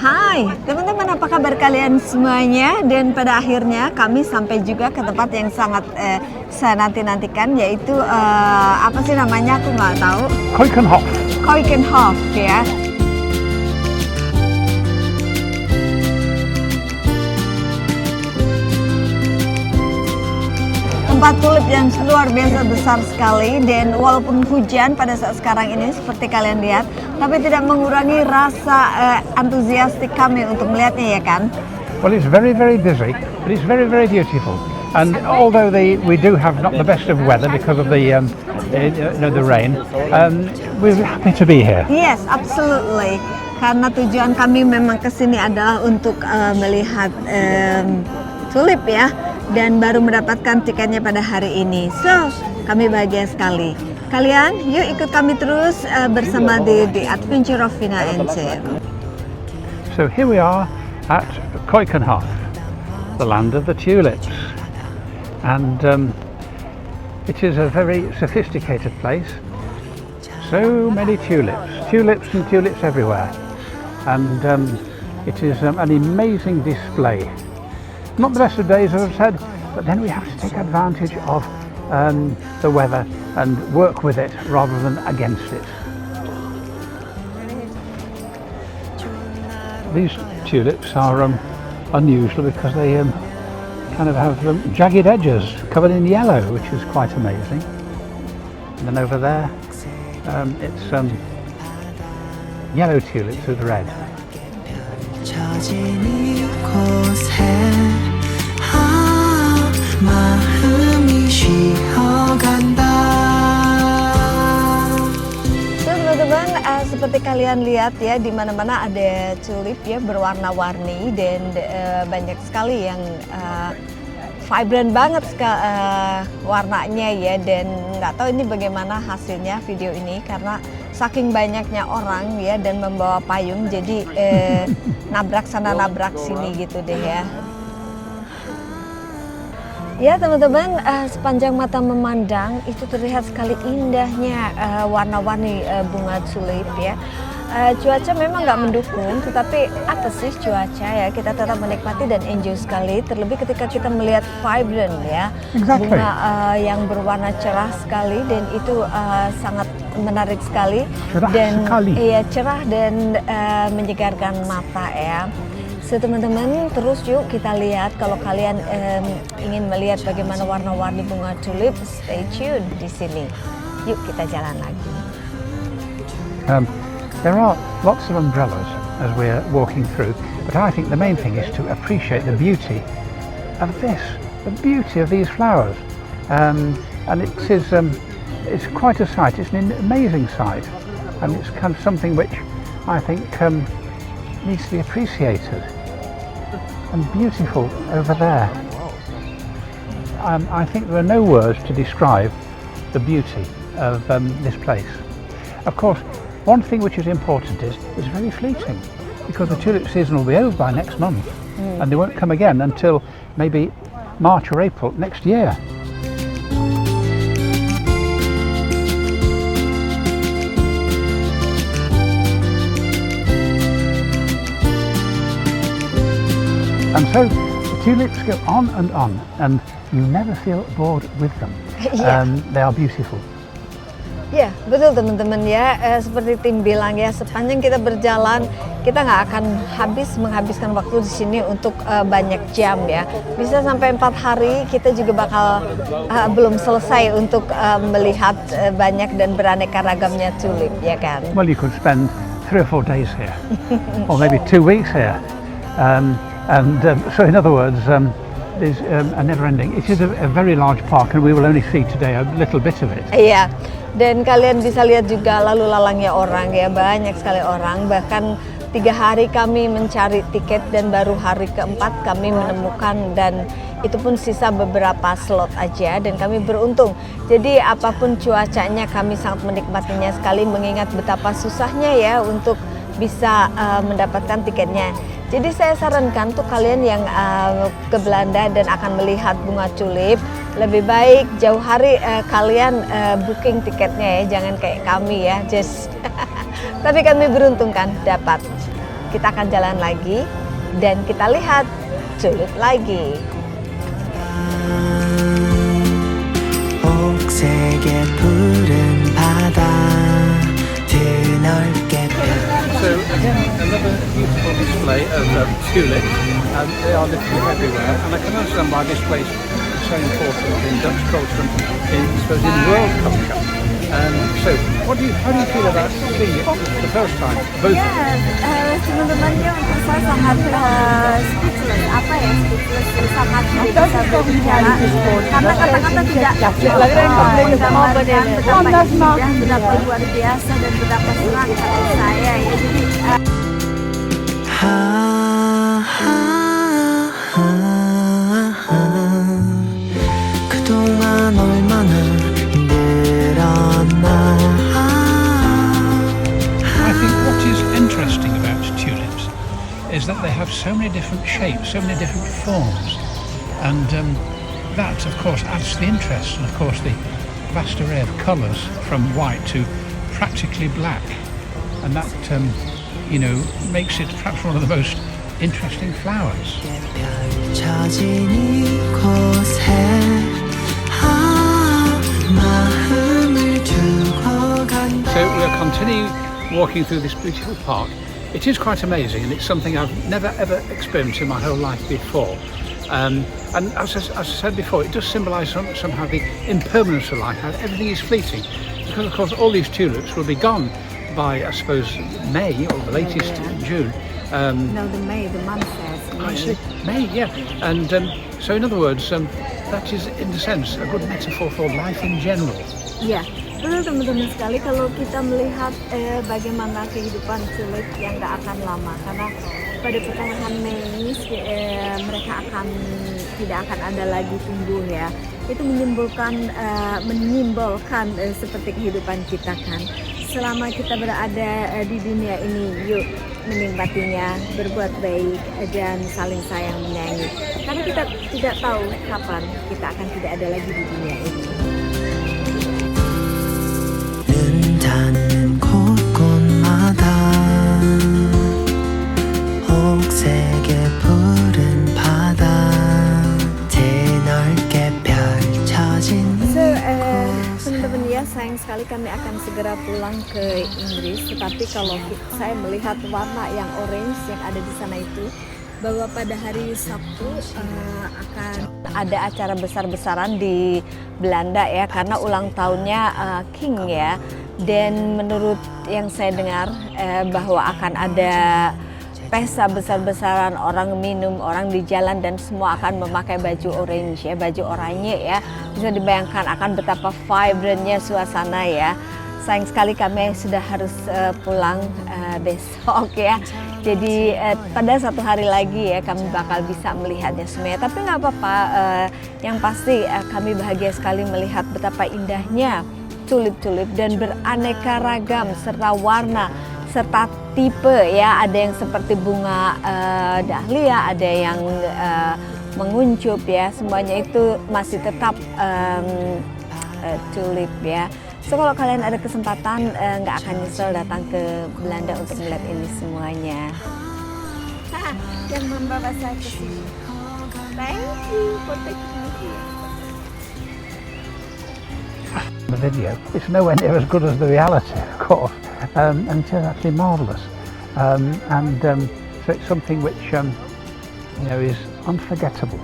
Hai teman-teman, apa kabar kalian semuanya? Dan pada akhirnya kami sampai juga ke tempat yang sangat saya nanti-nantikan, yaitu apa sih namanya, aku nggak tahu. Keukenhof. Keukenhof ya. Tempat tulip yang luar biasa besar sekali, dan walaupun hujan pada saat sekarang ini seperti kalian lihat, tapi tidak mengurangi rasa antusiastik kami untuk melihatnya, ya kan? Well, it's very busy, but it's very beautiful. And although we do have not the best of weather because of the the rain, we're happy to be here. Yes, absolutely. Karena tujuan kami memang kesini adalah untuk melihat tulip ya, dan baru mendapatkan tiketnya pada hari ini. So, kami bahagia sekali. Kalian, yuk ikut kami terus bersama di The Adventure of Vina Encik. So here we are at Keukenhof, the land of the tulips. And it is a very sophisticated place. So many tulips and tulips everywhere. And it is an amazing display. Not the best of days, as I've said, but then we have to take advantage of the weather and work with it rather than against it. These tulips are unusual because they kind of have jagged edges covered in yellow, which is quite amazing. And then over there, it's yellow tulips with red. Teman-teman, seperti kalian lihat ya, di mana-mana ada tulip ya, berwarna-warni, dan banyak sekali yang vibrant banget warnanya ya. Dan nggak tahu ini bagaimana hasilnya video ini, karena saking banyaknya orang ya, dan membawa payung, jadi nabrak sana nabrak sini gitu deh ya. Ya teman-teman, sepanjang mata memandang itu terlihat sekali indahnya warna-warni bunga tulip ya. Cuaca memang nggak mendukung, tetapi apa sih cuaca ya, kita tetap menikmati dan enjoy sekali. Terlebih ketika kita melihat vibrant ya, Exactly. bunga yang berwarna cerah sekali, dan itu sangat menarik sekali. Cerah dan sekali. iya, cerah dan menyegarkan mata ya. So teman-teman, terus yuk kita lihat. Kalau kalian ingin melihat bagaimana warna-warni bunga tulip, stay tune di sini. Yuk kita jalan lagi. There are lots of umbrellas as we're walking through, but I think the main thing is to appreciate the beauty of this, the beauty of these flowers. And it is it's quite a sight. It's an amazing sight, and it's kind of something which I think needs to be appreciated. And beautiful over there. I think there are no words to describe the beauty of this place. Of course, one thing which is important is it's very fleeting, because the tulip season will be over by next month, and they won't come again until maybe March or April next year. And so the tulips go on, and you never feel bored with them. Yeah. They are beautiful. Ya, betul teman-teman ya, seperti Tim bilang ya, sepanjang kita berjalan, kita nggak akan menghabiskan waktu di sini untuk banyak jam ya. Bisa sampai 4 hari, kita juga bakal belum selesai untuk melihat banyak dan beraneka ragamnya tulip, ya kan? Well, you could spend 3 or 4 days here, or maybe 2 weeks here. So in other words, there's a never-ending. It is a very large park, and we will only see today a little bit of it. Iya, dan kalian bisa lihat juga lalu lalangnya orang ya, banyak sekali orang. Bahkan 3 hari kami mencari tiket, dan baru hari keempat kami menemukan, dan itu pun sisa beberapa slot aja, dan kami beruntung. Jadi apapun cuacanya, kami sangat menikmatinya sekali, mengingat betapa susahnya ya untuk bisa mendapatkan tiketnya. Jadi saya sarankan untuk kalian yang ke Belanda dan akan melihat bunga tulip, lebih baik jauh hari kalian booking tiketnya ya, jangan kayak kami ya, just. Tapi kami beruntung kan dapat. kita akan jalan lagi dan kita lihat tulip lagi. So again, another beautiful display of tulips. They are literally everywhere, and I can understand why this place is so important in Dutch culture, in world culture. So, how do you feel about seeing it for the first time? Both. Teman-temannya untuk saya sangat speechless. Apa ya speechless? Sangat tidak bisa berbicara karena kata-kata tidak menggambarkan betapa indah, betapa luar biasa dan betapa senang hati saya ya. Jadi 그동안 얼마나 I think what is interesting about tulips is that they have so many different shapes, so many different forms, and that of course adds to the interest, and of course the vast array of colours from white to practically black, and that makes it perhaps one of the most interesting flowers. So we'll continue walking through this beautiful park. It is quite amazing, and it's something I've never ever experienced in my whole life before. And as I said before, it does symbolise somehow the impermanence of life, how everything is fleeting. Because of course all these tulips will be gone by, I suppose, May or the latest June. no, the month says I see, May, yeah. And so in other words, that is in a sense a good metaphor for life in general. ya. Betul teman-teman sekali kalau kita melihat bagaimana kehidupan tulip yang gak akan lama, karena pada pertengahan Mei mereka tidak akan ada lagi tumbuh ya. Itu menyimbolkan seperti kehidupan kita kan. Selama kita berada di dunia ini, yuk menikmatinya, berbuat baik dan saling sayang menyayangi. Karena kita tidak tahu kapan kita akan tidak ada lagi di dunia ini. 닿는 곳곳마다 옥색의 푸른 바다 드넓게 펼쳐진 teman-teman ya, sayang sekali kami akan segera pulang ke Inggris, tetapi kalau saya melihat warna yang orange yang ada di sana itu, bahwa pada hari Sabtu akan Ada acara besar-besaran di Belanda ya, karena ulang tahunnya King ya. Dan menurut yang saya dengar bahwa akan ada pesta besar-besaran, orang minum, orang di jalan, dan semua akan memakai baju orange ya, baju oranye ya. Bisa dibayangkan akan betapa vibrantnya suasana ya. Sayang sekali kami sudah harus pulang besok ya. Jadi pada satu hari lagi ya kami bakal bisa melihatnya semuanya. Tapi nggak apa-apa, yang pasti kami bahagia sekali melihat betapa indahnya tulip-tulip dan beraneka ragam serta warna serta tipe ya. Ada yang seperti bunga dahlia, ada yang menguncup ya. Semuanya itu masih tetap tulip ya. So kalau kalian ada kesempatan nggak akan nyesel datang ke Belanda untuk melihat ini semuanya. yang membawa saya ke sini. Thank you for taking me here. The video, it's nowhere near as good as the reality, of course, and it's actually marvellous. So it's something which is unforgettable.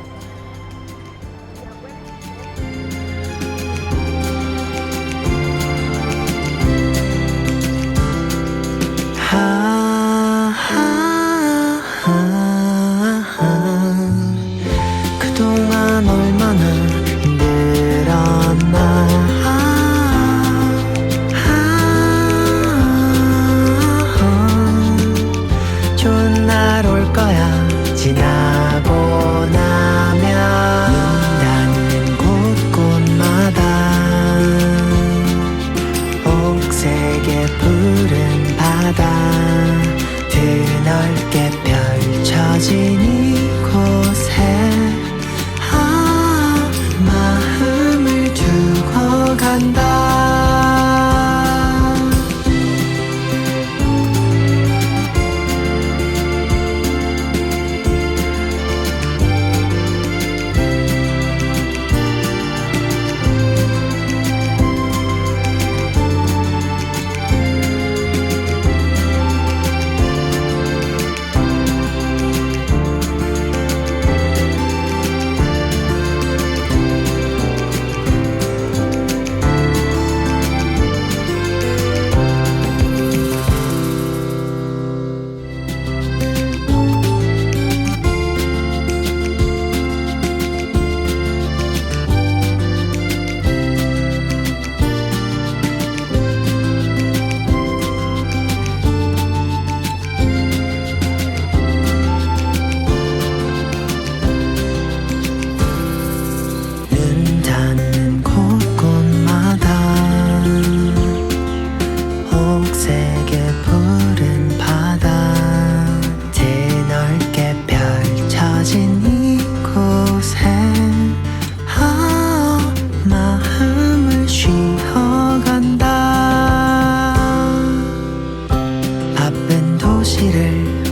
그동안 얼마나 힘들었나 좋은 날 올 거야 지나고 나면 눈 닿는 곳곳마다 옥색의 푸른 바다 드넓게 펼쳐진 이곳에 마음을 두고 간다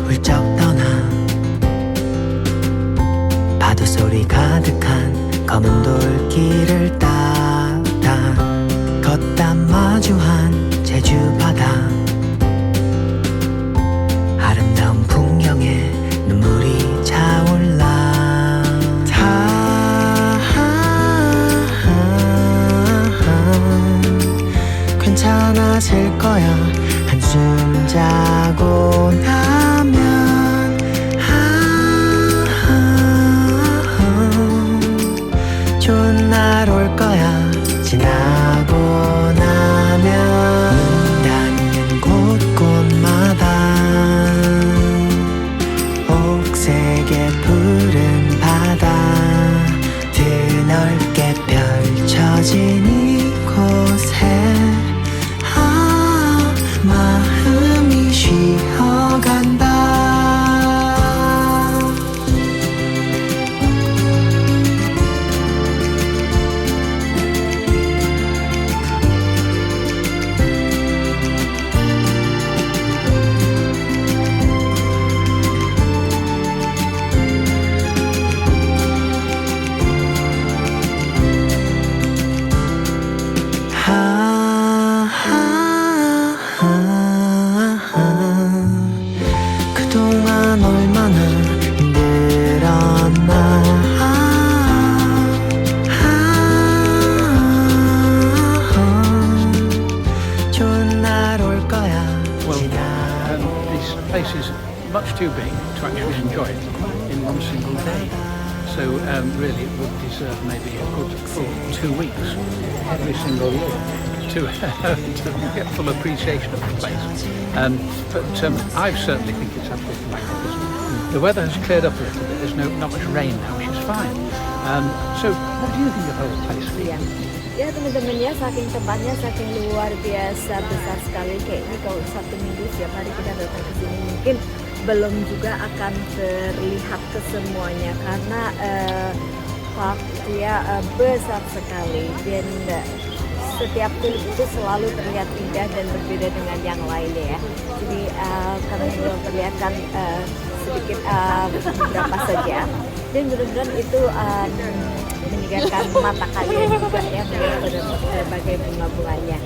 훌쩍 떠나 파도 소리 가득한 검은 돌길을 따라 걷다 마주한 제주 바다 아름다운 풍경에 눈물이 차올라 괜찮아질 거야 한숨 자고 나면 좋은 날 올 거야 지나고 나면 눈 닿는 곳곳마다 옥색의 푸른 바다 드넓게 펼쳐진 이곳에 마음이 쉬어간다 그동안 얼마나 힘들었나 좋은 날 올 거야 This place is much too big to actually enjoy it in one single day. So really it would deserve maybe a good full 2 weeks every single year to get full appreciation of the place. But I certainly think it's absolutely magnificent. The weather has cleared up a little bit. There's not much rain now, which is fine. So what do you think of the whole place? Iya. Ya teman-teman ya, saking tempatnya saking luar biasa besar sekali. Kayaknya kalau Sabtu Minggu setiap hari kita datang ke sini mungkin belum juga akan terlihat kesemuanya karena parknya besar sekali dan setiap tulip itu selalu terlihat indah dan berbeda dengan yang lainnya ya. Jadi karena belum terlihatkan sedikit beberapa saja dan mudah-mudahan itu menyegarkan mata kalian juga ya melihat berbagai bunga-bunganya.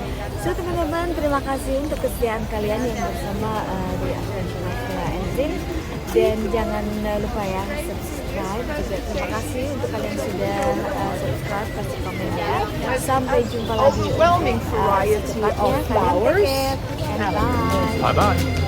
So teman-teman, terima kasih untuk kesetiaan kalian yang bersama di Adventure Enzin dan jangan lupa ya subscribe juga. Terima kasih untuk kalian yang sudah subscribe, kasih komennya. Sampai jumpa lagi. Overwhelming variety of flowers. And bye. Bye bye.